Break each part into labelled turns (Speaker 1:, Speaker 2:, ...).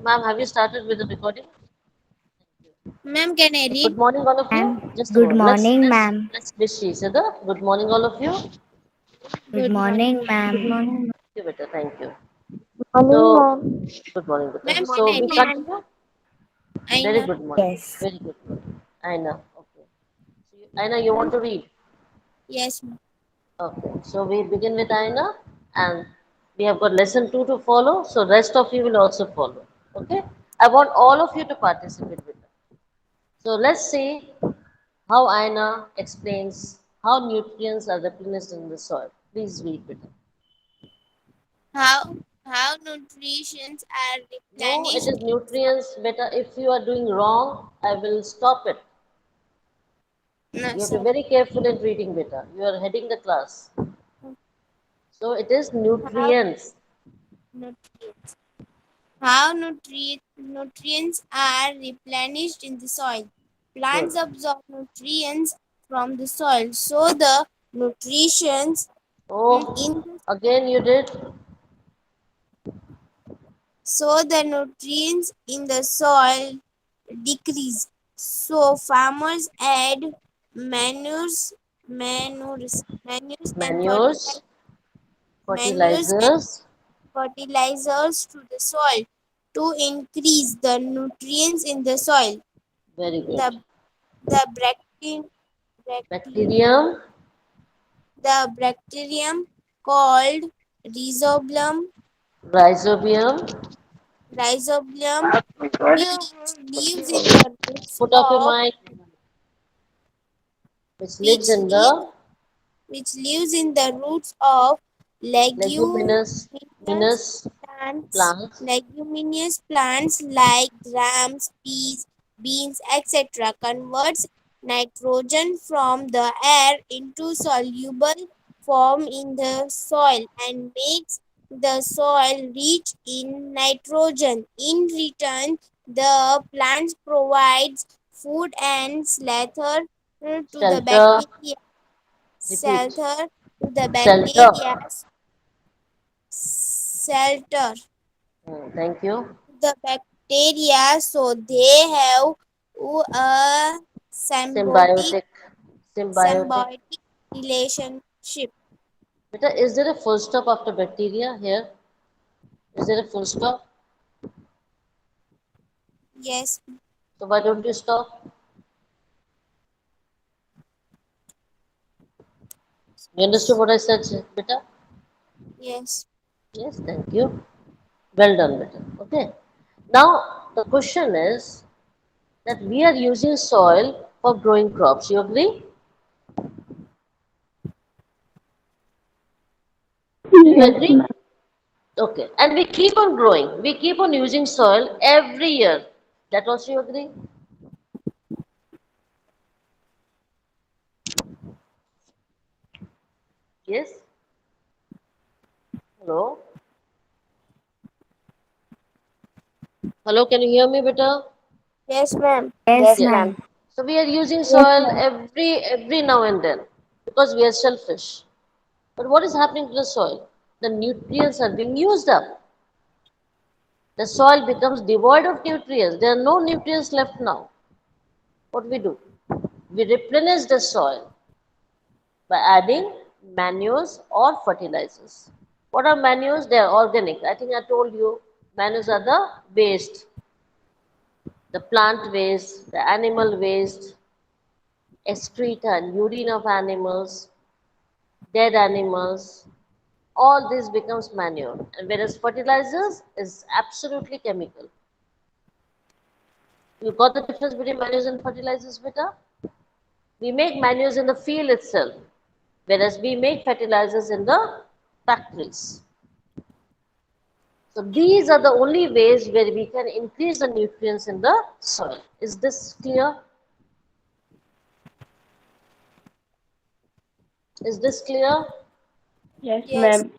Speaker 1: Ma'am, have you started with the recording?
Speaker 2: Ma'am, can I read?
Speaker 1: Good morning, all of you.
Speaker 3: Ma'am,
Speaker 1: Just a
Speaker 3: good
Speaker 1: moment.
Speaker 3: morning, ma'am.
Speaker 1: Let's wish each other. Good morning, all of you.
Speaker 3: Good
Speaker 2: Good morning.
Speaker 3: morning, ma'am.
Speaker 1: Thank you, better. Thank you.
Speaker 4: Morning,
Speaker 1: So,
Speaker 4: ma'am.
Speaker 1: good morning, better.
Speaker 2: Ma'am, can
Speaker 1: So
Speaker 2: I
Speaker 1: we
Speaker 2: read?
Speaker 1: continue. Very
Speaker 2: Aina.
Speaker 1: good morning.
Speaker 3: Yes.
Speaker 1: Very good. I know. Okay. Aina, you want to read?
Speaker 2: Yes, ma'am.
Speaker 1: Okay. So we begin with Aina, and we have got lesson two to follow. So rest of you will also follow. Okay. I want all of you to participate with us. So let's see how Aina explains how nutrients are replenished in the soil. Please read it.
Speaker 2: How nutritions are
Speaker 1: No, it
Speaker 2: replenished
Speaker 1: is
Speaker 2: in soil.
Speaker 1: nutrients better. If you are doing wrong, I will stop it.
Speaker 2: No,
Speaker 1: You have to be
Speaker 2: sorry.
Speaker 1: very careful in reading better. You are heading the class. So it is
Speaker 2: How
Speaker 1: nutrients.
Speaker 2: nutrients. How nutrients are replenished in the soil.
Speaker 1: Good.
Speaker 2: Plants absorb nutrients from the soil, so the nutritions
Speaker 1: Oh,
Speaker 2: in the
Speaker 1: again you did.
Speaker 2: nutrients in the soil decrease. So farmers add manures, manures and
Speaker 1: Manures,
Speaker 2: manures and
Speaker 1: fertilizers.
Speaker 2: fertilizers to the soil to increase the nutrients in the soil.
Speaker 1: Very good.
Speaker 2: The the bacterium,
Speaker 1: Bacterium,
Speaker 2: the bacterium called rhizobium,
Speaker 1: rhizobium.
Speaker 2: rhizobium which lives in the roots
Speaker 1: Put off your
Speaker 2: of
Speaker 1: mic. Which lives
Speaker 2: which
Speaker 1: in
Speaker 2: lives
Speaker 1: the
Speaker 2: which lives in the roots of
Speaker 1: leguminous
Speaker 2: leguminous
Speaker 1: minous
Speaker 2: plants,
Speaker 1: plants.
Speaker 2: leguminous plants like grams, peas, beans, etc. converts nitrogen from the air into soluble form in the soil and makes the soil rich in nitrogen. In return, the plants provides food and to the
Speaker 1: Shelter.
Speaker 2: bacteria
Speaker 1: Repeat.
Speaker 2: shelter to the
Speaker 1: Shelter.
Speaker 2: bacteria shelter
Speaker 1: Thank you.
Speaker 2: the bacteria so they have a symbiotic
Speaker 1: Symbiotic. Symbiotic.
Speaker 2: symbiotic relationship.
Speaker 1: Beta, is there a full stop after bacteria here? Is there a full stop?
Speaker 2: Yes,
Speaker 1: So why don't you stop? You understood what I said, beta?
Speaker 2: yes,
Speaker 1: Yes, thank you. Well done, beta. Okay. Now the question is that we are using soil for growing crops. You agree? Do you
Speaker 4: Yes,
Speaker 1: agree?
Speaker 4: ma'am.
Speaker 1: Okay. And we keep on growing. We keep on using soil every year. That also you agree? Yes? Hello? Hello, can you hear me better?
Speaker 2: yes, ma'am.
Speaker 3: Yes,
Speaker 1: Yes.
Speaker 3: ma'am.
Speaker 1: So we are using
Speaker 4: Yes,
Speaker 1: soil
Speaker 4: ma'am.
Speaker 1: every now and then because we are selfish. But what is happening to the soil? The nutrients are being used up. The soil becomes devoid of nutrients. There are no nutrients left now. What we do? We replenish the soil by adding manures or fertilizers. What are manures? They are organic. I think I told you manures are the waste, the plant waste, the animal waste, excreta and urine of animals, dead animals, all this becomes manure. And whereas fertilizers is absolutely chemical. You got the difference between manures and fertilizers, beta? We make manures in the field itself, whereas we make fertilizers in the factories. So these are the only ways where we can increase the nutrients in the soil. Is this clear? Is this clear?
Speaker 4: Yes,
Speaker 2: Yes,
Speaker 4: ma'am.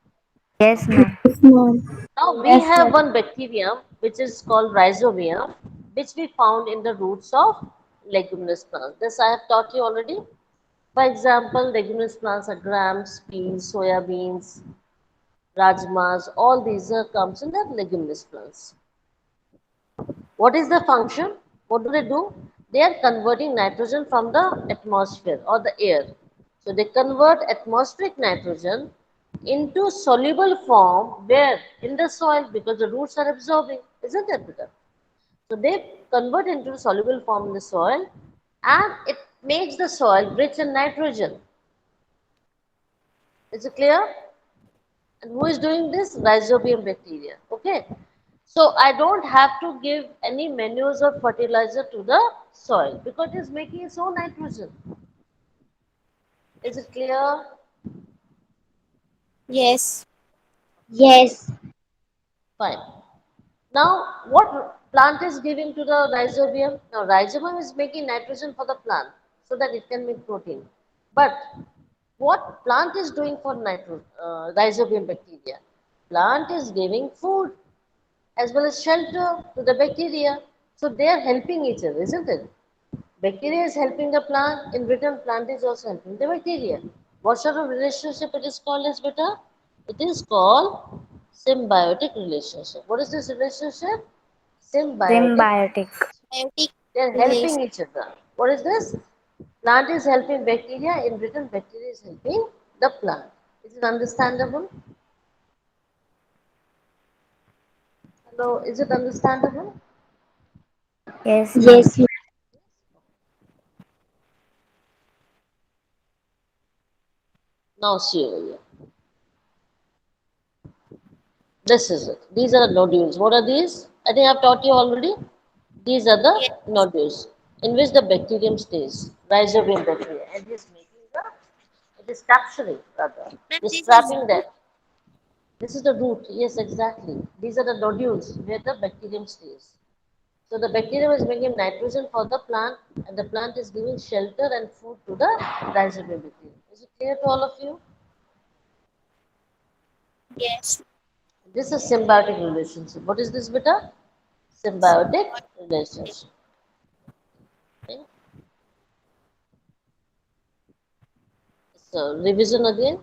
Speaker 3: Yes, ma'am.
Speaker 4: Yes, ma'am.
Speaker 1: Now we
Speaker 4: Yes,
Speaker 1: have
Speaker 4: ma'am.
Speaker 1: one bacterium which is called rhizobium, which we found in the roots of leguminous plants. This I have taught you already. For example, leguminous plants are grams, peas, soya beans, rajmas, all these comes in the leguminous plants. What is the function? What do they do? They are converting nitrogen from the atmosphere or the air. So they convert atmospheric nitrogen into soluble form where in the soil because the roots are absorbing, isn't it, Peter? So they convert into soluble form in the soil and it makes the soil rich in nitrogen. Is it clear? And who is doing this? Rhizobium bacteria. Okay. So I don't have to give any manures or fertilizer to the soil because it is making its own nitrogen. Is it clear?
Speaker 2: Yes.
Speaker 4: Yes.
Speaker 1: Fine. Now, what plant is giving to the rhizobium? Now, rhizobium is making nitrogen for the plant so that it can make protein. But what plant is doing for rhizobium bacteria? Plant is giving food as well as shelter to the bacteria. So they are helping each other, isn't it? Bacteria is helping the plant, in return, plant is also helping the bacteria. What sort of relationship it is called as beta? It is called symbiotic relationship. What is this relationship? Symbiotic.
Speaker 3: Symbiotic.
Speaker 2: Biotic
Speaker 1: They are
Speaker 2: relation.
Speaker 1: helping each other. What is this? Plant is helping bacteria, in return, bacteria is helping the plant. Is it understandable? Hello, is it understandable?
Speaker 3: Yes, ma'am.
Speaker 4: Yes, ma'am.
Speaker 1: Now see over here. This is it. These are the nodules. What are these? I think I've taught you already. These are
Speaker 2: Yes.
Speaker 1: the nodules in which the bacterium stays, rhizobium bacteria. And it is making the, it is capturing rather,
Speaker 2: Ma'am,
Speaker 1: it is
Speaker 2: this is
Speaker 1: trapping
Speaker 2: root.
Speaker 1: that. This is the root. Yes, exactly. These are the nodules where the bacterium stays. So the bacterium is making nitrogen for the plant, and the plant is giving shelter and food to the rhizobium bacteria. Is it clear to all of you?
Speaker 2: Yes.
Speaker 1: This is symbiotic relationship. What is this, beta? Symbiotic relationship. Okay. So revision again.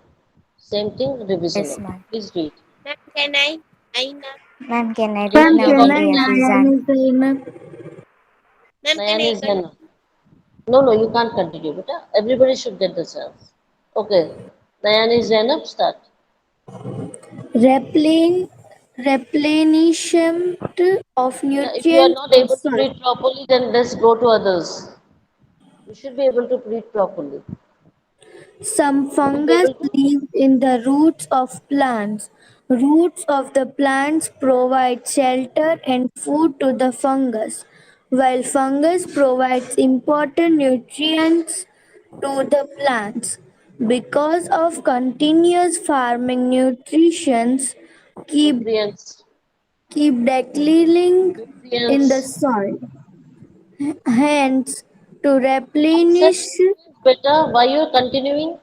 Speaker 1: Same thing, revision
Speaker 3: Yes,
Speaker 1: again.
Speaker 3: ma'am.
Speaker 1: Please read.
Speaker 2: Ma'am, can I now?
Speaker 3: Ma'am, can I
Speaker 1: No,
Speaker 3: read
Speaker 4: Ma'am,
Speaker 1: you
Speaker 3: now
Speaker 1: have
Speaker 4: can
Speaker 3: from
Speaker 4: I
Speaker 1: already
Speaker 3: the
Speaker 1: done.
Speaker 4: Nayan
Speaker 3: Afizan?
Speaker 4: is Zainab?
Speaker 2: Ma'am, can
Speaker 1: Nayan
Speaker 2: I
Speaker 1: is Hannah. No, no, you can't continue, beta. Everybody should get the chance. Okay. Nayan is Zainab, start.
Speaker 4: Replen- replenishment of
Speaker 1: Yeah, if you are
Speaker 4: nutrients
Speaker 1: not
Speaker 4: of
Speaker 1: able to
Speaker 4: soil.
Speaker 1: read properly, then let's go to others. You should be able to read properly.
Speaker 4: Some
Speaker 1: You will be
Speaker 4: fungus
Speaker 1: able to?
Speaker 4: live in the roots of plants. Roots of the plants provide shelter and food to the fungus, while fungus provides important nutrients to the plants. Because of continuous farming, nutrients keep
Speaker 1: Nutrients.
Speaker 4: keep declining in the
Speaker 1: Nutrients.
Speaker 4: soil. Hence, to
Speaker 1: I said
Speaker 4: replenish
Speaker 1: nutrients, beta. Why you are continuing?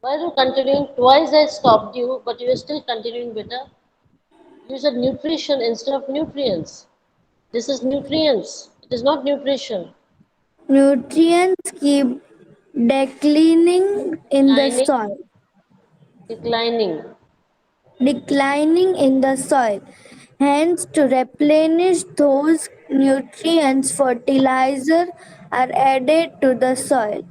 Speaker 1: Why are you continuing? Twice I stopped you, but you are still continuing, beta. You said nutrition instead of nutrients. This is nutrients. It is not nutrition.
Speaker 4: nutrients keep declining in the
Speaker 1: Declining,
Speaker 4: soil.
Speaker 1: declining.
Speaker 4: Declining in the soil. Hence, to replenish those nutrients, fertilizer are added to the soil.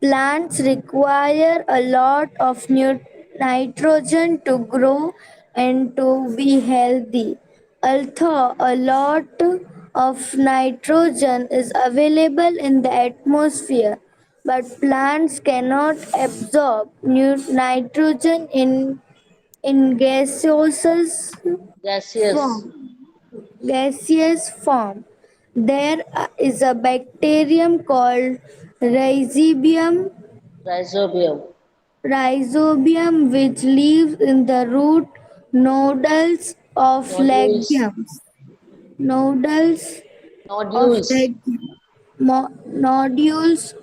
Speaker 4: Plants require a lot of nitrogen to grow and to be healthy. Although a lot of nitrogen is available in the atmosphere, but plants cannot absorb nitrogen in
Speaker 1: Gaseous.
Speaker 4: form. Gaseous form. There is a bacterium called
Speaker 1: Rhizobium.
Speaker 4: rhizobium which lives in the root nodules of
Speaker 1: Nodules.
Speaker 4: legumes. Nodules of
Speaker 1: Nodules.
Speaker 4: legumes. Nodules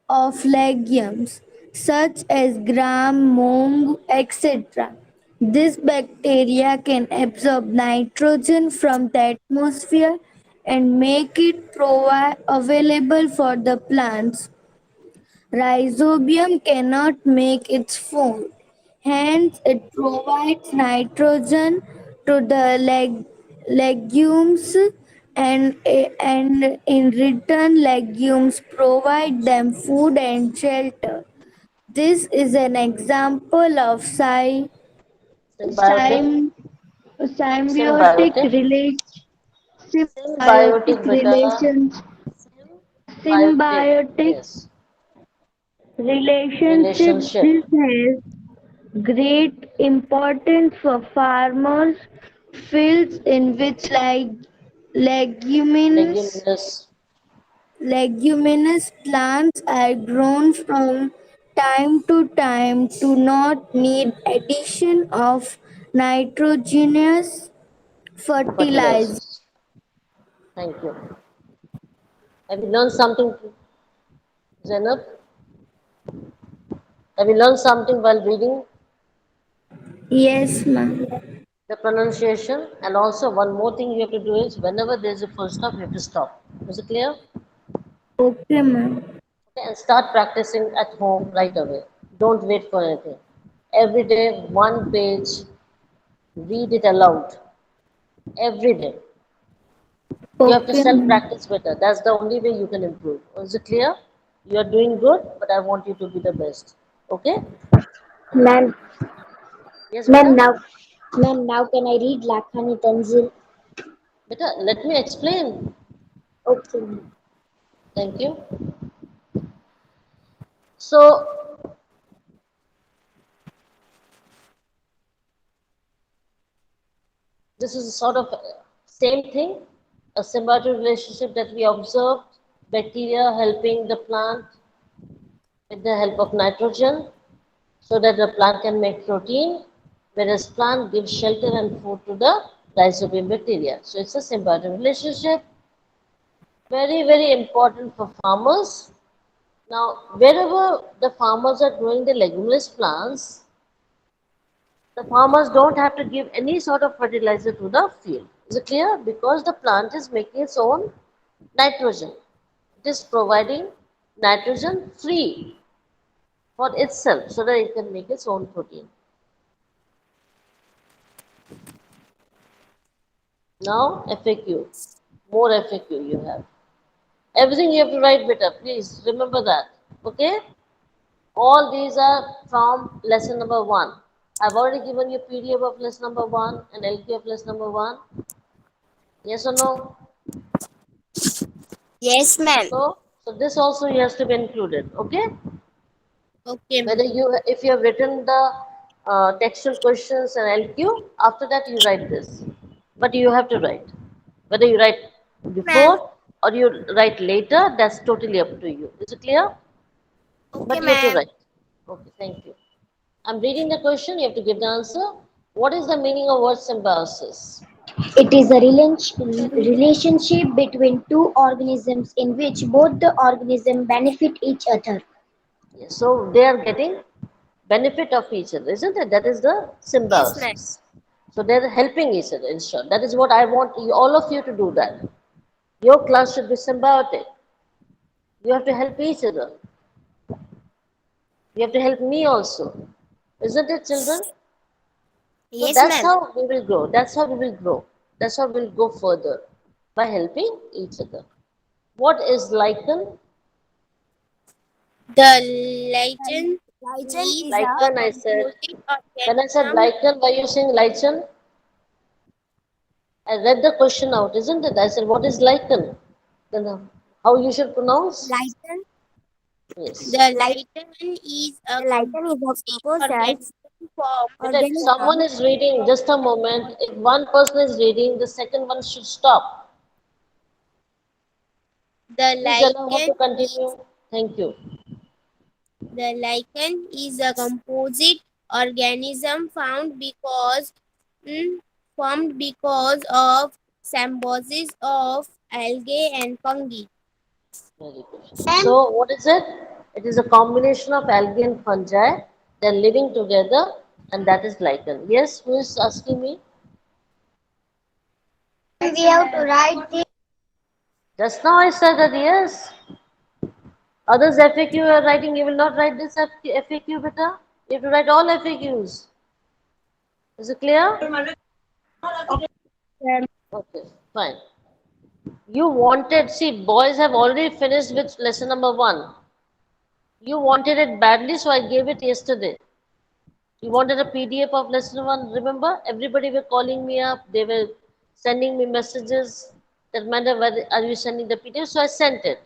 Speaker 4: of legumes such as gram, mung, etc. This bacteria can absorb nitrogen from the atmosphere and make it available for the plants. Rhizobium cannot make its food, hence, it provides nitrogen to the leg. legumes, and in return legumes provide them food and shelter. This is an example of
Speaker 1: Symbiotic.
Speaker 4: symbiotic
Speaker 1: Symbiotic. Symbiotic,
Speaker 4: symbiotic
Speaker 1: beta.
Speaker 4: relations
Speaker 1: Symbiotic.
Speaker 4: symbiotic
Speaker 1: Yes.
Speaker 4: relationship.
Speaker 1: Relationship.
Speaker 4: This has great importance for farmers fields in which leguminous
Speaker 1: Leguminous.
Speaker 4: leguminous plants are grown from time to time to not need addition of nitrogenous fertilizer.
Speaker 1: Fertilizers. Thank you. Have you learned something, Zainab? Have you learned something while reading
Speaker 4: Yes, ma'am.
Speaker 1: the pronunciation? And also, one more thing you have to do is whenever there is a full stop, you have to stop. Is it clear?
Speaker 4: Okay, ma'am.
Speaker 1: Okay, and start practicing at home right away. Don't wait for anything. Every day, one page, read it aloud. Every day. You have to
Speaker 4: Okay,
Speaker 1: self
Speaker 4: ma'am.
Speaker 1: practice better. That's the only way you can improve. Is it clear? You are doing good, but I want you to be the best. Okay?
Speaker 3: Ma'am,
Speaker 1: Yes,
Speaker 3: ma'am,
Speaker 1: beta?
Speaker 3: now can I read Lakhani Tanzil?
Speaker 1: Beta, let me explain.
Speaker 3: Okay, ma'am.
Speaker 1: Thank you. So, this is a sort of same thing, a symbiotic relationship that we observed, bacteria helping the plant with the help of nitrogen so that the plant can make protein, whereas plant gives shelter and food to the rhizobium bacteria. So it's a symbiotic relationship, very, very important for farmers. Now, wherever the farmers are growing the leguminous plants, the farmers don't have to give any sort of fertilizer to the field. Is it clear? Because the plant is making its own nitrogen. It is providing nitrogen free for itself so that it can make its own protein. Now, FAQ. More FAQ you have. Everything you have to write better. Please remember that. Okay? All these are from lesson number 1. I've already given you PDF of lesson number 1 and LQ of lesson number 1. Yes or no?
Speaker 2: Yes, ma'am.
Speaker 1: So this also has to be included. Okay?
Speaker 2: Okay,
Speaker 1: Whether
Speaker 2: ma'am.
Speaker 1: if you have written the textual questions and LQ, after that you write this. But you have to write. Whether you write
Speaker 2: Ma'am.
Speaker 1: before or you write later, that's totally up to you. Is it clear?
Speaker 2: Okay,
Speaker 1: But you have to
Speaker 2: ma'am.
Speaker 1: write. Okay, thank you. I'm reading the question, you have to give the answer. What is the meaning of word symbiosis?
Speaker 3: It is a relationship between two organisms in which both the organisms benefit each other.
Speaker 1: Yes, so they are getting benefit of each other, isn't it? That is the
Speaker 2: Yes, ma'am.
Speaker 1: symbiosis. So they're helping each other in short. That is what I want all of you to do that. Your class should be symbiotic. You have to help each other. You have to help me also. Isn't it, children? So
Speaker 2: Yes,
Speaker 1: that's
Speaker 2: ma'am.
Speaker 1: how we will grow. That's how we will grow. That's how we'll go further by helping each other. What is lichen?
Speaker 2: The lichen is a
Speaker 1: Lichen, I said.
Speaker 2: composite
Speaker 1: When I said
Speaker 2: organism.
Speaker 1: lichen, why are you saying lichen? I read the question out, isn't it? I said, what is lichen? Then how you should pronounce?
Speaker 2: Lichen.
Speaker 1: Yes.
Speaker 2: The lichen is a composite organism formed.
Speaker 1: But if someone is reading, just a moment, if one person is reading, the second one should stop.
Speaker 2: The
Speaker 1: Please allow her
Speaker 2: lichen
Speaker 1: to
Speaker 2: is
Speaker 1: continue. Thank you.
Speaker 2: the lichen is a composite organism formed because of symbiosis of algae and fungi.
Speaker 1: Very good. So, what is it? It is a combination of algae and fungi. They're living together, and that is lichen. Yes, who is asking me?
Speaker 3: We have to write the
Speaker 1: Just now I said that yes. Others FAQ are writing, you will not write this FAQ, beta. You have to write all FAQs. Is it clear? Okay, fine. You wanted, see, boys have already finished with lesson number one. You wanted it badly, so I gave it yesterday. You wanted a PDF of lesson one, remember? Everybody were calling me up, they were sending me messages that madam, are you sending the PDF? So I sent it.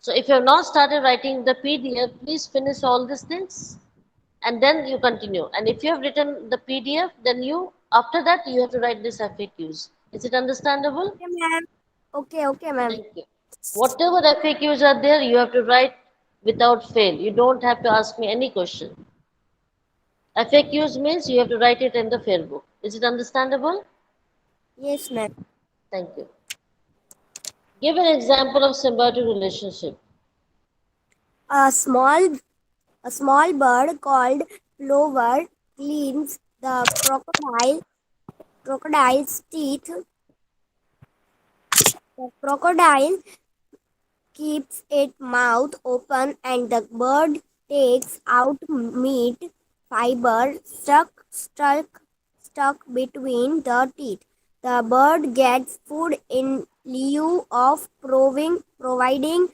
Speaker 1: So if you have not started writing the PDF, please finish all these things and then you continue. And if you have written the PDF, then you, after that, you have to write this FAQs. Is it understandable?
Speaker 2: Okay, ma'am. Okay, ma'am.
Speaker 1: Thank you. Whatever FAQs are there, you have to write without fail. You don't have to ask me any question. FAQs means you have to write it in the fair book. Is it understandable?
Speaker 2: Yes, ma'am.
Speaker 1: Thank you. Give an example of symbiotic relationship.
Speaker 2: A small a small bird called plover cleans the crocodile's teeth. The crocodile keeps its mouth open and the bird takes out meat fiber stuck between the teeth. The bird gets food in lieu of providing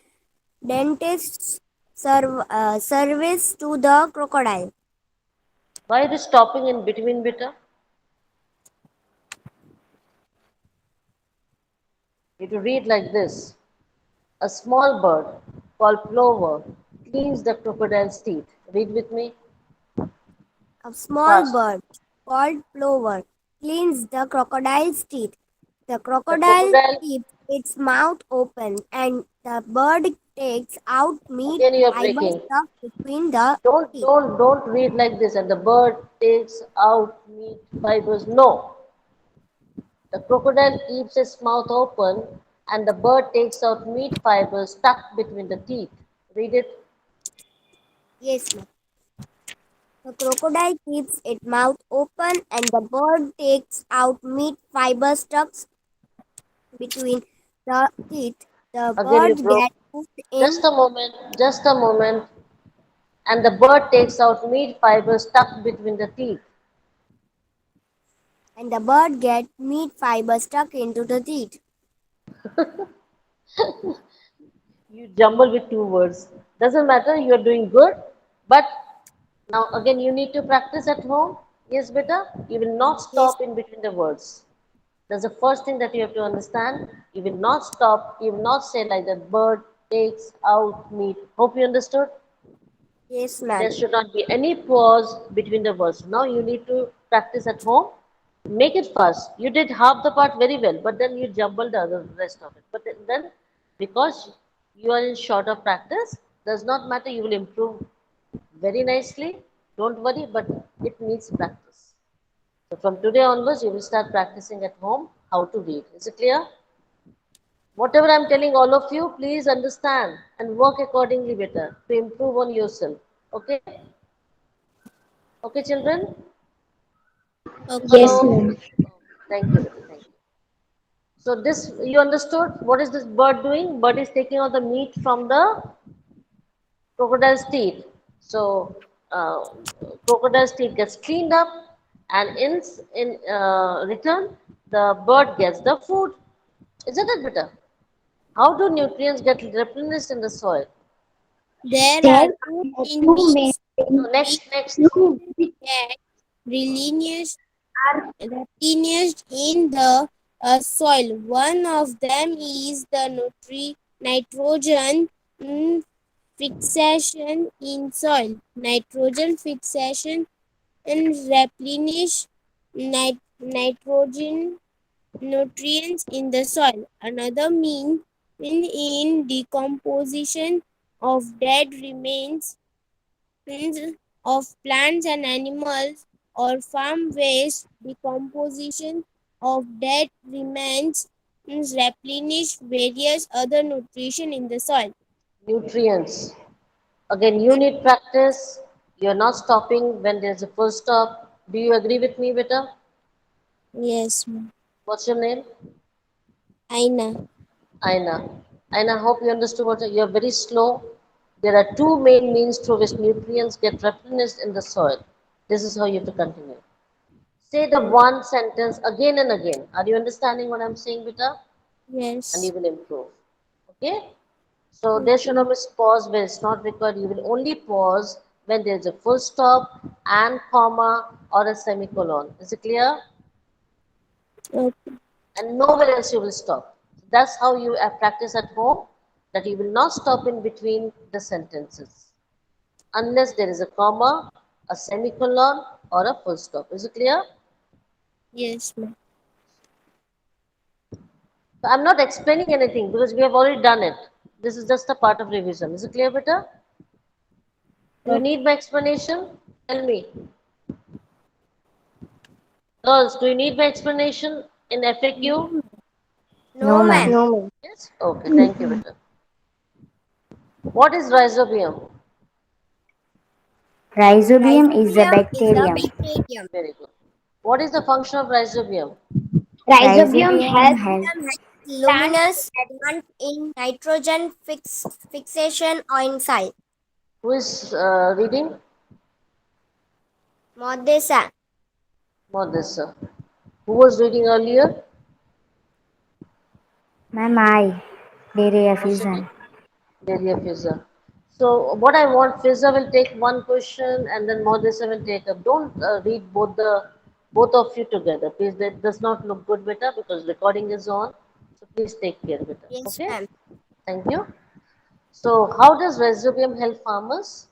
Speaker 2: dentist's service to the crocodile.
Speaker 1: Why it is stopping in between, beta? You have to read like this. A small bird called plover cleans the crocodile's teeth. Read with me.
Speaker 2: A small
Speaker 1: Fast.
Speaker 2: bird called plover cleans the crocodile's teeth. The
Speaker 1: The
Speaker 2: crocodile
Speaker 1: crocodile,
Speaker 2: keeps its mouth open and the bird takes out meat
Speaker 1: again you are
Speaker 2: fiber
Speaker 1: breaking.
Speaker 2: stuck between the
Speaker 1: Don't,
Speaker 2: teeth.
Speaker 1: don't, don't read like this. And the bird takes out meat fibers. No. The crocodile keeps its mouth open and the bird takes out meat fibers stuck between the teeth. Read it.
Speaker 2: Yes, ma'am. The crocodile keeps its mouth open and the bird takes out meat fiber stuck between the teeth. The
Speaker 1: Again you
Speaker 2: bird
Speaker 1: broke.
Speaker 2: gets food in
Speaker 1: Just a moment. And the bird takes out meat fibers stuck between the teeth.
Speaker 2: and the bird gets meat fiber stuck into the teeth.
Speaker 1: You jumble with two words. Doesn't matter, you're doing good. But now again, you need to practice at home. Yes, beta? You will not
Speaker 2: Yes,
Speaker 1: stop in between the words. That's the first thing that you have to understand. You will not stop. You will not say like that bird takes out meat. Hope you understood.
Speaker 2: yes,
Speaker 1: There
Speaker 2: ma'am.
Speaker 1: should not be any pause between the words. Now you need to practice at home. Make it fast. You did half the part very well, but then you jumbled the other rest of it. But then because you are in short of practice, does not matter. You will improve very nicely. Don't worry, but it needs practice. So from today onwards, you will start practicing at home how to read. Is it clear? Whatever I'm telling all of you, please understand and work accordingly better to improve on yourself. Okay? Okay, children?
Speaker 2: Okay,
Speaker 3: Yes,
Speaker 2: ma'am.
Speaker 1: Hello?
Speaker 3: ma'am.
Speaker 1: Thank you, Vita. Thank you. So this, you understood? What is this bird doing? Bird is taking out the meat from the crocodile's teeth. So crocodile's teeth gets cleaned up, and in return, the bird gets the food. Isn't it, Vita? How do nutrients get replenished in the soil?
Speaker 2: There
Speaker 3: There
Speaker 2: are two
Speaker 3: are
Speaker 2: main
Speaker 3: two main
Speaker 2: means
Speaker 1: No,
Speaker 2: which
Speaker 1: next.
Speaker 3: which
Speaker 2: get replenished,
Speaker 3: are
Speaker 2: replenished in the soil. One of them is the nitrogen mm, fixation in soil. Nitrogen fixation and replenish nitrogen nutrients in the soil. Another means in decomposition of dead remains of plants and animals or farm waste. Decomposition of dead remains replenish various other nutrition in the soil.
Speaker 1: Nutrients. Again, you need practice. You're not stopping when there's a full stop. Do you agree with me, Vita?
Speaker 2: Yes, ma'am.
Speaker 1: What's your name?
Speaker 2: Aina.
Speaker 1: Aina. Aina, hope you understood what you're very slow. There are two main means through which nutrients get replenished in the soil. This is how you have to continue. Say the one sentence again and again. Are you understanding what I'm saying, Beta? And you
Speaker 2: Yes.
Speaker 1: will improve. Okay? So there should
Speaker 2: Okay.
Speaker 1: not be pause where it's not required. You will only pause when there's a full stop and comma or a semicolon. Is it clear?
Speaker 2: Okay.
Speaker 1: And nowhere else you will stop. That's how you practice at home, that you will not stop in between the sentences unless there is a comma, a semicolon, or a full stop. Is it clear?
Speaker 2: Yes, ma'am.
Speaker 1: So I'm not explaining anything because we have already done it. This is just a part of revision. Is it clear, beta? Do you
Speaker 2: Okay.
Speaker 1: need my explanation? Tell me. Girls, do you need my explanation in FAQ?
Speaker 2: No,
Speaker 3: No,
Speaker 2: no,
Speaker 3: ma'am.
Speaker 2: ma'am.
Speaker 3: No, ma'am.
Speaker 1: Yes? Okay, thank you, beta. What is rhizobium?
Speaker 3: Rhizobium is a
Speaker 2: Rhizobium is a
Speaker 3: bacterium.
Speaker 2: bacterium.
Speaker 1: Very good. What is the function of rhizobium?
Speaker 3: Rhizobium
Speaker 2: Rhizobium
Speaker 3: helps
Speaker 2: has
Speaker 3: plants
Speaker 2: luminous advance in nitrogen fixation or in soil.
Speaker 1: Who is reading?
Speaker 2: Modesa.
Speaker 1: Modessa. Who was reading earlier?
Speaker 3: ma'am I. Dairy
Speaker 1: Was reading?
Speaker 3: fusion.
Speaker 1: Delia Fizza. So what I want, Fizza will take one question and then Modessa will take up. Don't read both of you together, please. That does not look good, beta, because recording is on. So please take care, beta.
Speaker 2: Yes,
Speaker 1: Okay?
Speaker 2: ma'am.
Speaker 1: Thank you. So how does rhizobium help farmers?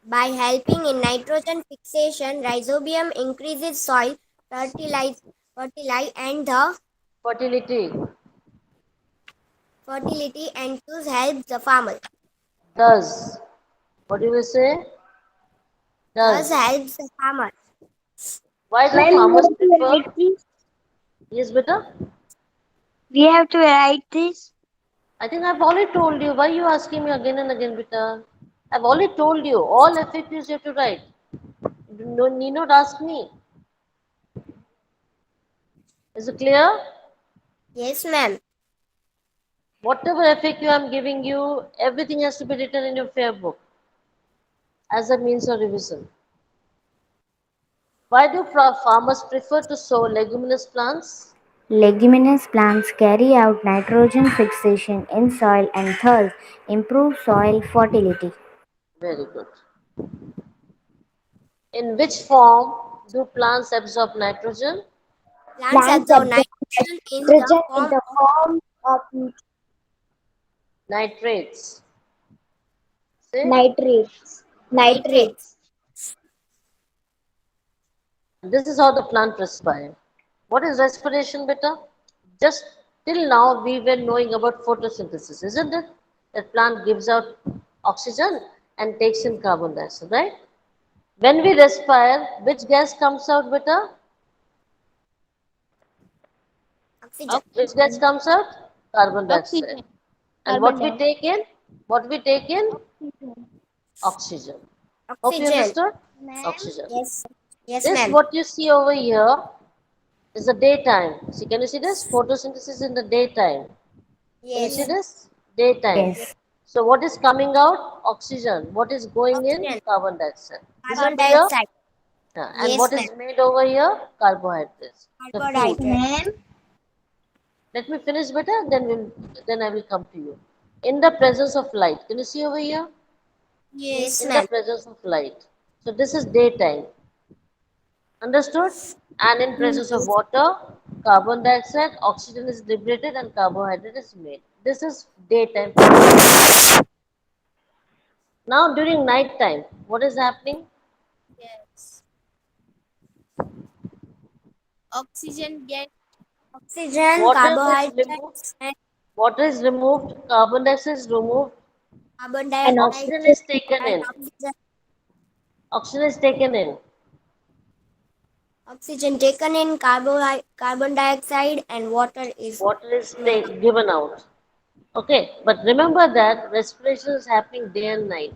Speaker 2: By helping in nitrogen fixation, rhizobium increases soil fertilize, and the
Speaker 1: Fertility.
Speaker 2: fertility and thus helps the farmer.
Speaker 1: Does. What do you say?
Speaker 2: Thus
Speaker 1: Does.
Speaker 2: helps the farmer.
Speaker 1: Why do
Speaker 3: Ma'am, we
Speaker 1: farmers
Speaker 3: have to
Speaker 1: prefer?
Speaker 3: write this.
Speaker 1: Yes, beta.
Speaker 3: We have to write this.
Speaker 1: I think I've already told you. Why are you asking me again and again, beta? I've already told you. All FAQs you have to write. No need not ask me. Is it clear?
Speaker 2: Yes, ma'am.
Speaker 1: Whatever FAQ I'm giving you, everything has to be written in your fair book as a means of revision. Why do farmers prefer to sow leguminous plants?
Speaker 3: Leguminous plants carry out nitrogen fixation in soil and thus improve soil fertility.
Speaker 1: Very good. In which form do plants absorb nitrogen?
Speaker 2: Plants
Speaker 3: Plants
Speaker 2: absorb
Speaker 3: absorb
Speaker 2: nitrogen in the
Speaker 3: nitrogen in
Speaker 2: form
Speaker 3: the
Speaker 2: of
Speaker 3: form of
Speaker 1: Nitrates. Say,
Speaker 3: nitrates.
Speaker 2: nitrates.
Speaker 3: Nitrates.
Speaker 1: this is how the plant respires. What is respiration, beta? Just till now, we were knowing about photosynthesis, isn't it? That plant gives out oxygen and takes in carbon dioxide, right? When we respire, which gas comes out, beta?
Speaker 2: Oxygen.
Speaker 1: Which gas comes out? Carbon dioxide.
Speaker 3: Oxygen.
Speaker 1: And
Speaker 3: Carbon
Speaker 1: what we
Speaker 3: dioxide.
Speaker 1: take in? What we take in?
Speaker 3: Oxygen.
Speaker 1: Oxygen. Hope you
Speaker 2: Oxygen.
Speaker 1: understood?
Speaker 3: Ma'am,
Speaker 1: Oxygen.
Speaker 2: Yes. Yes,
Speaker 1: This,
Speaker 2: ma'am.
Speaker 1: what you see over here, is the daytime. See, can you see this? Photosynthesis in the daytime. Can you see
Speaker 2: Yes.
Speaker 1: this? Daytime.
Speaker 2: Yes.
Speaker 3: yes.
Speaker 1: So what is coming out? Oxygen. What is going in?
Speaker 2: Oxygen.
Speaker 1: Carbon dioxide. This is
Speaker 2: Carbon
Speaker 1: clear?
Speaker 2: dioxide.
Speaker 1: Yeah. And
Speaker 2: Yes,
Speaker 1: what
Speaker 2: ma'am.
Speaker 1: is made over here? Carbohydrates. The food.
Speaker 2: Carbohydrate.
Speaker 3: Ma'am,
Speaker 1: Let me finish better, then I will come to you. In the presence of light. Can you see over here?
Speaker 2: Yes,
Speaker 1: In the
Speaker 2: ma'am.
Speaker 1: presence of light. So this is daytime. Understood? And in presence of
Speaker 2: Yes.
Speaker 1: water, carbon dioxide, oxygen is liberated and carbohydrate is made. This is daytime photosynthesis. Now during night time, what is happening?
Speaker 2: Yes. Oxygen,
Speaker 1: Water is removed.
Speaker 2: carbohydrates, and
Speaker 1: Water is removed. Carbon dioxide is removed.
Speaker 2: carbon
Speaker 3: and
Speaker 2: dioxide
Speaker 1: Oxygen
Speaker 3: oxygen
Speaker 1: is taken
Speaker 2: and
Speaker 1: in.
Speaker 2: oxygen.
Speaker 1: Oxygen is taken in.
Speaker 2: Oxygen taken in, carbon dioxide, and water is
Speaker 1: Water is
Speaker 2: made.
Speaker 1: given out. Okay, but remember that respiration is happening day and night.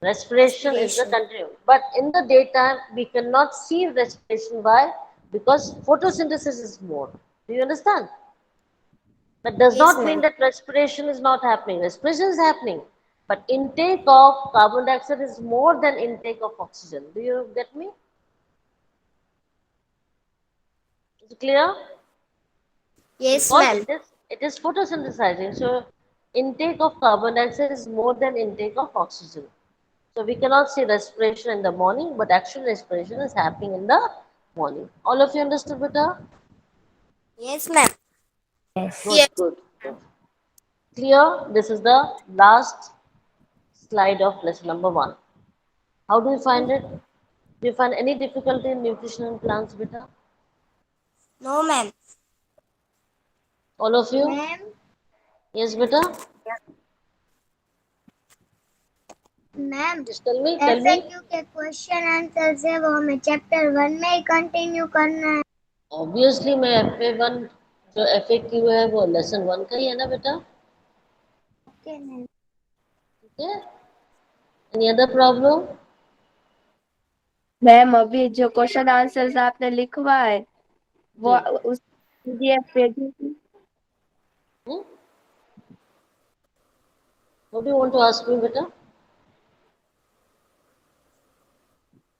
Speaker 1: Respiration is the
Speaker 2: Respiration.
Speaker 1: continuum. But in the daytime, we cannot see respiration. Why? Because photosynthesis is more. Do you understand? That does
Speaker 2: Yes,
Speaker 1: not mean
Speaker 2: ma'am.
Speaker 1: that respiration is not happening. Respiration is happening. But intake of carbon dioxide is more than intake of oxygen. Do you get me? Is it clear?
Speaker 2: Yes,
Speaker 1: Because
Speaker 2: ma'am.
Speaker 1: it is photosynthesizing. So intake of carbon dioxide is more than intake of oxygen. So we cannot see respiration in the morning, but actual respiration is happening in the morning. All of you understood better?
Speaker 2: Yes, ma'am.
Speaker 1: Good,
Speaker 2: Yes.
Speaker 1: good, good. Clear? This is the last slide of lesson number 1. How do you find it? Do you find any difficulty in nutrition in plants, beta?
Speaker 2: No, ma'am.
Speaker 1: All of you?
Speaker 3: Ma'am,
Speaker 1: Yes, beta?
Speaker 3: Ma'am
Speaker 1: Just tell me, tell me.
Speaker 3: FAQ के question answer है वो हमें chapter 1 में ही continue करना है.
Speaker 1: Obviously, मैं FA1 जो FAQ है वो लेसन 1 का ही है ना बेटा?
Speaker 3: Okay ma'am.
Speaker 1: ठीक है? Any other problem?
Speaker 5: मैम अभी जो क्वेश्चन आंसर्स आपने लिखवा है वो
Speaker 1: जी.
Speaker 5: उस पीडीएफ भेज दीजिए।
Speaker 1: Hmm? What do you want to ask me, beta?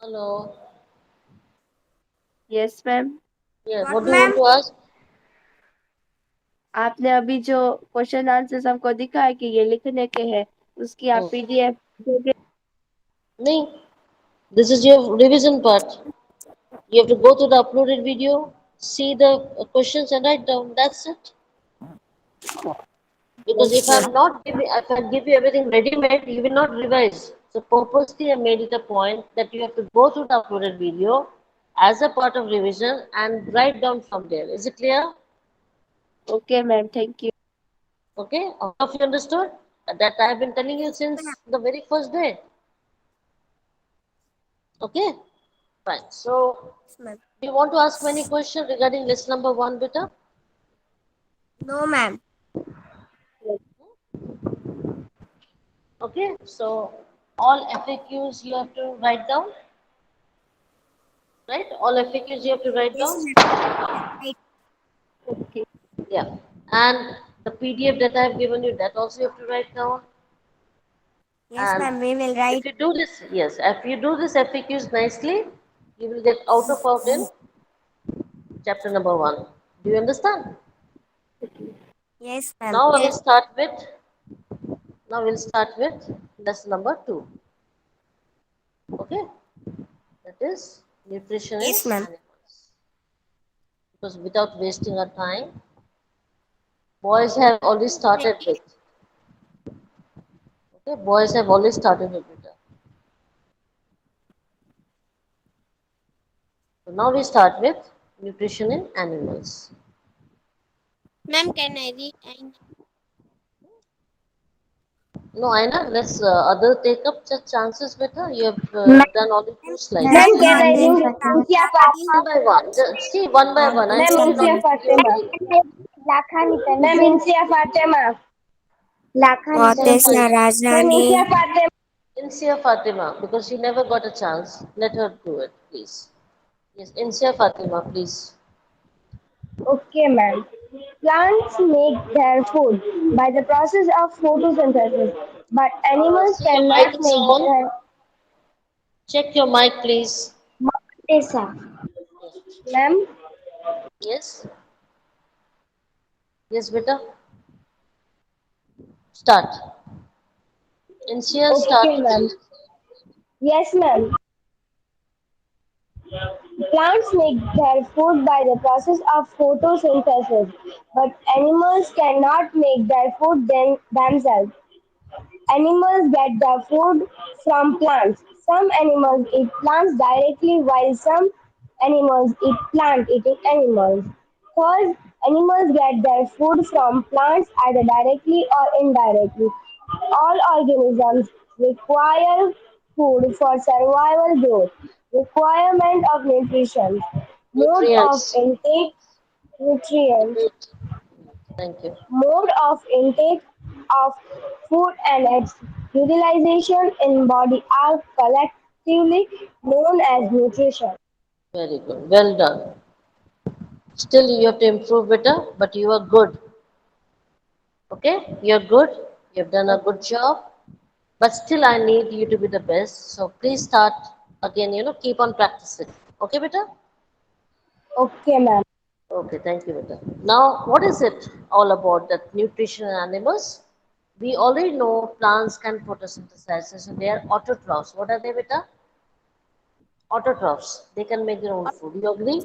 Speaker 1: Hello.
Speaker 5: Yes ma'am.
Speaker 1: Yeah,
Speaker 2: What,
Speaker 1: what do you want
Speaker 2: ma'am?
Speaker 1: to ask?
Speaker 5: आपने अभी जो क्वेश्चन आंसर्स हमको दिखा है कि ये लिखने के हैं उसकी आप
Speaker 1: Hmm.
Speaker 5: पीडीएफ भेज
Speaker 1: नहीं. This is your revision part. You have to go to the uploaded video, see the questions and write down. That's it. Because if I'm not giving, if I give you everything ready-made, you will not revise. So purposely, I made it a point that you have to go through the uploaded video as a part of revision and write down from there. Is it clear?
Speaker 5: Okay ma'am thank you.
Speaker 1: Okay, all of you understood? That I have been telling you since the very first day. Okay, fine. So,
Speaker 2: Yes, ma'am.
Speaker 1: do you want to ask many questions regarding lesson number 1, beta?
Speaker 2: No, ma'am.
Speaker 1: Okay, so all FAQs you have to write down, right? All FAQs you have to write
Speaker 2: Yes,
Speaker 1: down.
Speaker 2: ma'am. Right.
Speaker 5: Okay
Speaker 1: Yeah, and the PDF that I have given you, that also you have to write down.
Speaker 2: Yes,
Speaker 1: And
Speaker 2: ma'am. We will
Speaker 1: if
Speaker 2: write.
Speaker 1: you do this, yes, if you do this FAQs nicely, you will get out in chapter number 1. Do you understand?
Speaker 2: Yes, ma'am.
Speaker 1: Now I will start with lesson number 2. Okay, that is nutrition in
Speaker 2: Yes, ma'am.
Speaker 1: animals. Because without wasting our time, boys have already started with. Okay, boys have already started with it. So now we start with nutrition in animals.
Speaker 2: Ma'am, can I read?
Speaker 1: No, Aina, let's other take up the chances better. You have done only 2 slides.
Speaker 2: Ma'am,
Speaker 3: ma'am can I
Speaker 2: can
Speaker 3: read इंसिया
Speaker 1: One
Speaker 3: Fatima.
Speaker 1: by one. See, one by one. I
Speaker 3: ma'am
Speaker 1: told you not
Speaker 3: इंसिया
Speaker 1: to copy
Speaker 3: Fatima.
Speaker 1: everything.
Speaker 3: Lakhani Tanu. Ma'am इंसिया Fatima. Lakhani
Speaker 2: What
Speaker 3: Tanu.
Speaker 1: Insia
Speaker 2: is
Speaker 1: Fatima.
Speaker 3: Ma'am इंसिया
Speaker 2: Rajani?
Speaker 3: Fatima.
Speaker 1: Insia Fatima, because she never got a chance. Let her do it, please. Yes, Insia Fatima, please.
Speaker 3: Okay, ma'am. Plants make their food by the process of photosynthesis, but animals
Speaker 1: See, your mic
Speaker 3: cannot
Speaker 1: is
Speaker 3: make
Speaker 1: on.
Speaker 3: their.
Speaker 1: Check your mic, please.
Speaker 3: Tessa. Ma'am,
Speaker 1: Yes. Yes, beta. Start. Insia,
Speaker 3: okay,
Speaker 1: start.
Speaker 3: ma'am. Yes, ma'am. Plants make their food by the process of photosynthesis, but animals cannot make their food themselves. Animals get their food from plants. Some animals eat plants directly while some animals eat plant eating animals. Third, animals get their food from plants either directly or indirectly. All organisms require food for survival growth. Requirement of nutrition. Mode of
Speaker 1: Nutrients.
Speaker 3: intake nutrients.
Speaker 1: Thank you.
Speaker 3: Mode of intake of food and its utilization in body are collectively known as nutrition.
Speaker 1: Very good. Well done. Still, you have to improve better, but you are good. Okay? You're good. You've done a good job. But still, I need you to be the best. So please start again, keep on practicing. Okay, beta?
Speaker 3: Okay, ma'am.
Speaker 1: Okay, thank you, beta. Now, what is it all about that nutrition in animals? We already know plants can photosynthesize, so they are autotrophs. What are they, beta? Autotrophs. They can make their own food. You agree?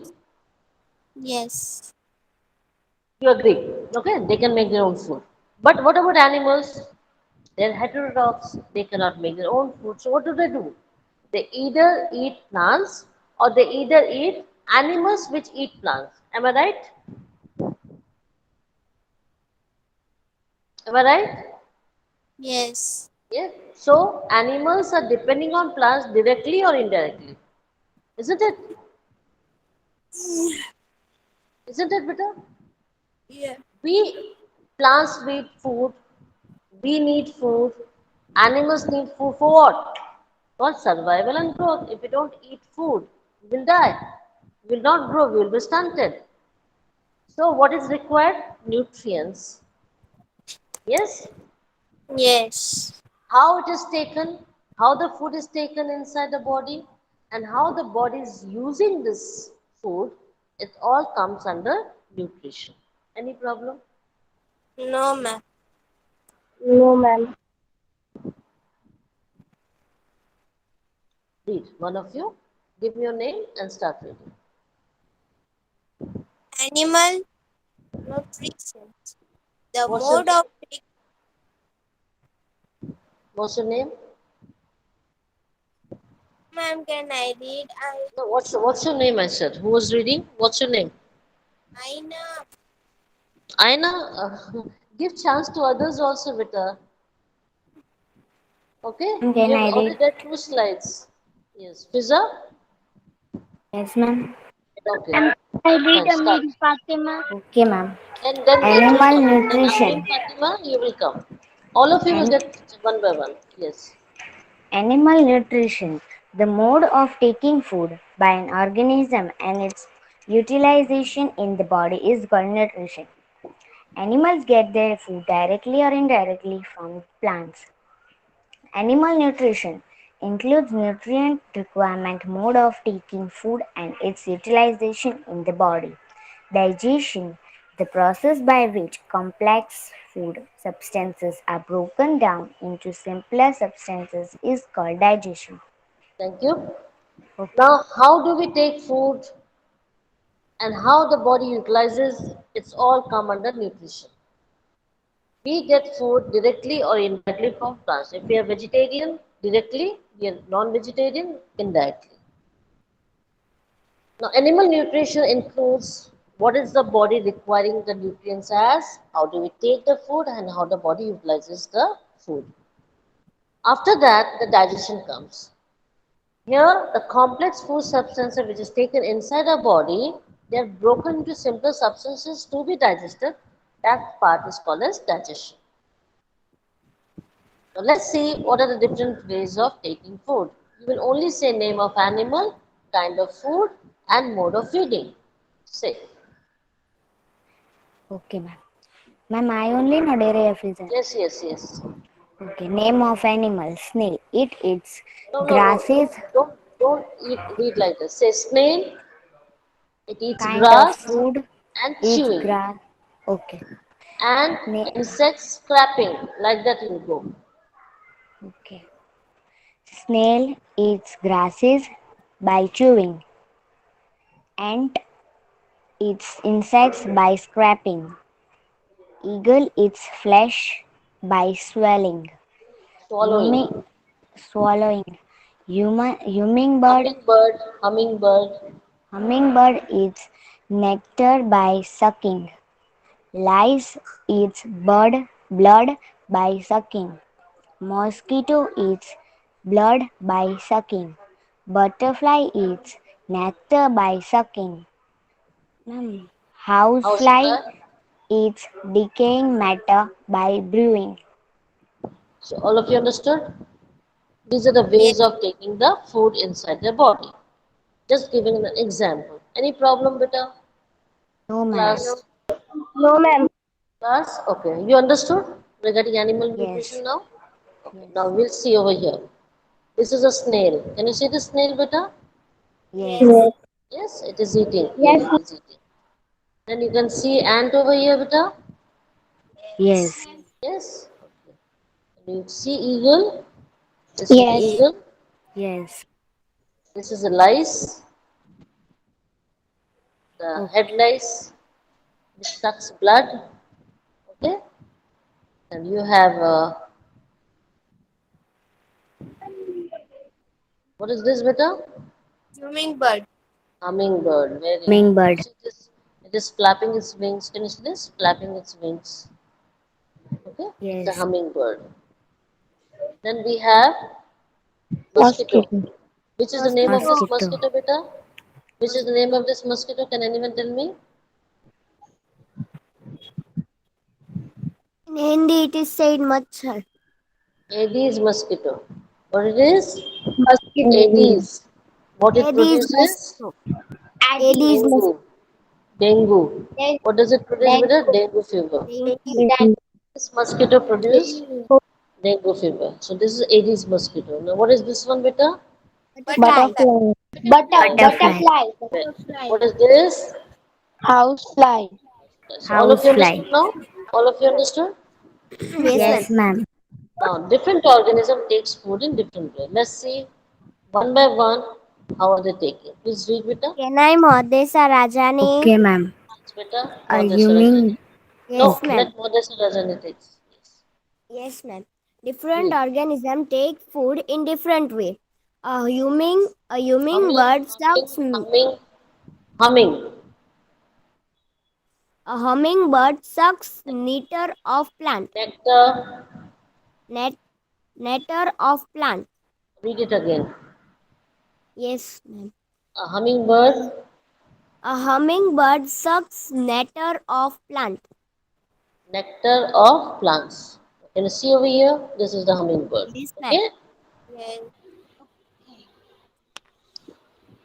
Speaker 2: Yes.
Speaker 1: You agree? Okay, they can make their own food. But what about animals? They're heterotrophs. They cannot make their own food. So what do? They either eat plants or they either eat animals which eat plants. Am I right? Am I right?
Speaker 2: Yes.
Speaker 1: Yes. So animals are depending on plants directly or indirectly. Isn't it? Isn't it, better?
Speaker 2: Yeah.
Speaker 1: We plants need food, we need food, animals need food for what? For survival and growth. If we don't eat food, we will die. We will not grow, we will be stunted. So what is required? Nutrients. Yes?
Speaker 2: Yes.
Speaker 1: How it is taken, how the food is taken inside the body, and how the body is using this food, it all comes under nutrition. Any problem?
Speaker 2: No, ma'am.
Speaker 3: No, ma'am.
Speaker 1: Read. One of you, give me your name and start reading.
Speaker 2: Animal nutrition. The
Speaker 1: What's your
Speaker 2: mode
Speaker 1: name?
Speaker 2: of
Speaker 1: What's your name?
Speaker 2: ma'am, can I read?
Speaker 1: No, what's your name? I said. Who was reading? What's your name?
Speaker 2: I know.
Speaker 1: Aina. Give chance to others also, Vita. Okay.
Speaker 6: Ma'am,
Speaker 1: You
Speaker 6: can
Speaker 1: have
Speaker 6: I
Speaker 1: already
Speaker 6: read?
Speaker 1: read two slides. Yes. Fiza.
Speaker 6: Yes, ma'am.
Speaker 1: Okay.
Speaker 3: I read
Speaker 1: Fine. Start.
Speaker 3: Amir Fatima.
Speaker 6: Okay, ma'am.
Speaker 1: Then that will
Speaker 6: Animal
Speaker 1: come. Then Ameen
Speaker 6: nutrition.
Speaker 1: Fatima, you will come. All of you will
Speaker 6: An-
Speaker 1: get one by one. Yes.
Speaker 6: Animal nutrition. The mode of taking food by an organism and its utilization in the body is called nutrition. Animals get their food directly or indirectly from plants. Animal nutrition includes nutrient requirement, mode of taking food, and its utilization in the body. Digestion, the process by which complex food substances are broken down into simpler substances, is called digestion.
Speaker 1: Thank you.
Speaker 6: Okay.
Speaker 1: Now, how do we take food and how the body utilizes? It's all come under nutrition. We get food directly or indirectly from plants. If we are vegetarian, directly. We are non-vegetarian, indirectly. Now, animal nutrition includes what is the body requiring the nutrients as, how do we take the food, and how the body utilizes the food. After that, the digestion comes. Here, the complex food substances which is taken inside our body, they are broken into simpler substances to be digested. That part is called as digestion. Now, let's see what are the different ways of taking food. You will only say name of animal, kind of food, and mode of feeding. Say.
Speaker 6: Okay, ma'am. Ma'am, I only know dairy reason.
Speaker 1: Yes, yes, yes.
Speaker 6: Okay. Name of animal snail. It eats
Speaker 1: No, no, no.
Speaker 6: grasses.
Speaker 1: Don't eat read like this. Say snail, it eats
Speaker 6: Kind of
Speaker 1: grass
Speaker 6: food.
Speaker 1: and
Speaker 6: Eats
Speaker 1: chewing.
Speaker 6: grass. Okay.
Speaker 1: And
Speaker 6: Na-
Speaker 1: insects scrapping. Like that will go.
Speaker 6: okay. Snail eats grasses by chewing. Ant eats insects by scraping. Eagle eats flesh by swallowing.
Speaker 1: Swallowing.
Speaker 6: Humming, swallowing. Hummingbird,
Speaker 1: Hummingbird.
Speaker 6: hummingbird eats nectar by sucking. Lice eats blood by sucking. Mosquito eats blood by sucking. Butterfly eats nectar by sucking. Housefly
Speaker 1: Housefly.
Speaker 6: eats decaying matter by brewing.
Speaker 1: So all of you understood? These are the
Speaker 2: Yes.
Speaker 1: ways of taking the food inside the body. Just giving an example. Any problem, beta?
Speaker 6: No, ma'am.
Speaker 1: Class?
Speaker 3: No, ma'am.
Speaker 1: Class? Okay. You understood regarding animal
Speaker 6: Yes.
Speaker 1: nutrition now? Okay, now we'll see over here. This is a snail. Can you see the snail, beta?
Speaker 6: Yes.
Speaker 3: Yes.
Speaker 2: Yes.
Speaker 1: Yes, it is eating. Good,
Speaker 3: Yes,
Speaker 1: it is eating. Then you can see ant over here, beta.
Speaker 6: Yes.
Speaker 1: Yes. And you see eagle. This is the
Speaker 3: yes,
Speaker 1: eagle.
Speaker 6: Yes.
Speaker 1: This is the lice, the
Speaker 6: Okay.
Speaker 1: head lice, which sucks blood. Okay. And you have what is this, beta?
Speaker 2: Hummingbird.
Speaker 1: Hummingbird. Very good. Can you
Speaker 6: Hummingbird.
Speaker 1: see this? It is flapping its wings. Can you see this? Flapping its wings. Okay. It's a
Speaker 6: Yes.
Speaker 1: hummingbird. Then we have mosquito.
Speaker 3: mosquito.
Speaker 1: Which is the name of
Speaker 2: Mosquito.
Speaker 1: this
Speaker 6: Mosquito.
Speaker 1: mosquito, beta? Which is the name
Speaker 2: Mosquito.
Speaker 1: of this mosquito? Can anyone tell me?
Speaker 2: In Hindi, it is said machhar.
Speaker 1: Aedes mosquito. What it is?
Speaker 3: Mosquito.
Speaker 1: Aedes. What it
Speaker 2: Aedes
Speaker 1: produces?
Speaker 2: mosquito. Aedes
Speaker 3: Addis.
Speaker 1: Dengue. Dengue.
Speaker 3: Then,
Speaker 1: What does it produce
Speaker 3: then,
Speaker 1: with it? Dengue fever.
Speaker 2: mosquito.
Speaker 3: then,
Speaker 1: This mosquito produce dengue fever. So this is Aedes mosquito. Now what is this one, beta?
Speaker 2: Butterfly.
Speaker 3: butterfly.
Speaker 6: Butterfly.
Speaker 3: Butterfly.
Speaker 1: What is this?
Speaker 3: Housefly.
Speaker 1: So all of you
Speaker 6: Housefly.
Speaker 1: understood now? All of you understood?
Speaker 2: Yes, ma'am.
Speaker 6: Yes, ma'am.
Speaker 1: Now different organism takes food in different way. Let's see one by one how are they taking. Please read, beta.
Speaker 2: Kenai Modesa Rajani.
Speaker 6: Okay, ma'am.
Speaker 1: It's beta. Modesa Rajani.
Speaker 6: Assuming.
Speaker 1: No,
Speaker 2: Yes,
Speaker 6: Okay.
Speaker 2: ma'am.
Speaker 1: let Modesa Rajani takes. Yes.
Speaker 2: Yes, ma'am. Different
Speaker 1: Read.
Speaker 2: organisms take food in different way. A
Speaker 1: Humming,
Speaker 2: hummingbird
Speaker 1: humming,
Speaker 2: sucks
Speaker 1: humming, humming.
Speaker 2: a hummingbird sucks nectar of plant.
Speaker 1: Nectar.
Speaker 2: Net, nectar of plant.
Speaker 1: Read it again.
Speaker 2: Yes, ma'am.
Speaker 1: A hummingbird.
Speaker 2: A hummingbird sucks nectar of plant.
Speaker 1: Nectar of plants. Can you see over here? This is the hummingbird.
Speaker 2: Yes, ma'am.
Speaker 1: Okay.
Speaker 2: Yes.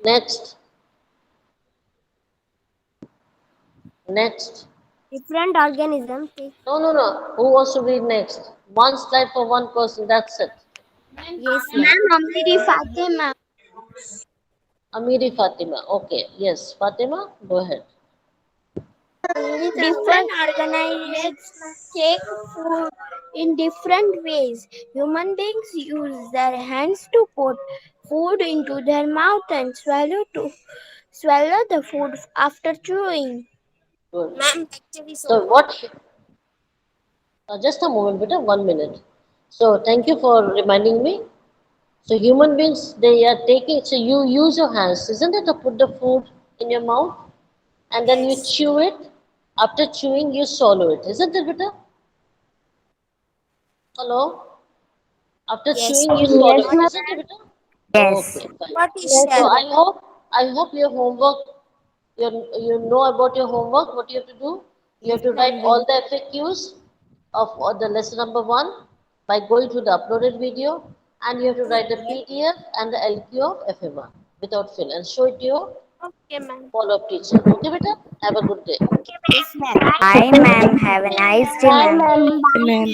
Speaker 1: Next. Next.
Speaker 2: Different organisms take.
Speaker 1: No, no, no. Who wants to read next? One slide for one person. That's it.
Speaker 2: Yes, ma'am.
Speaker 1: Amiri Fatima. Okay. Yes. Fatima, go ahead.
Speaker 2: Different organisms take food in different ways. Human beings use their hands to put food into their mouth and swallow the food after chewing.
Speaker 1: Good.
Speaker 2: Ma'am, actually, so.
Speaker 1: So what? Just a moment, beta. 1 minute. So thank you for reminding me. So human beings, they are taking. So you use your hands, isn't it, to put the food in your mouth, and then you
Speaker 2: Yes.
Speaker 1: chew it. After chewing, you swallow it, isn't it, beta? Hello. After
Speaker 2: Yes.
Speaker 1: chewing, you swallow
Speaker 3: Yes,
Speaker 1: it,
Speaker 3: ma'am.
Speaker 1: isn't it, beta?
Speaker 6: Yes.
Speaker 1: Okay, fine.
Speaker 2: What is
Speaker 3: Yes,
Speaker 1: So
Speaker 3: ma'am.
Speaker 2: shell?
Speaker 1: I hope your homework. You know about your homework. What you have to do? You
Speaker 2: Yes,
Speaker 1: have to write
Speaker 2: ma'am.
Speaker 1: all the FAQs of the lesson number one by going to the uploaded video, and you have to write the PDF and the LQ of FMR without fill and show it to your
Speaker 2: Okay, ma'am.
Speaker 1: follow-up teacher. Okay, beta? Have a good day.
Speaker 2: Yes, ma'am.
Speaker 6: Bye, ma'am. Have a nice day,
Speaker 3: Bye,
Speaker 6: ma'am.
Speaker 3: ma'am.
Speaker 2: Bye, ma'am.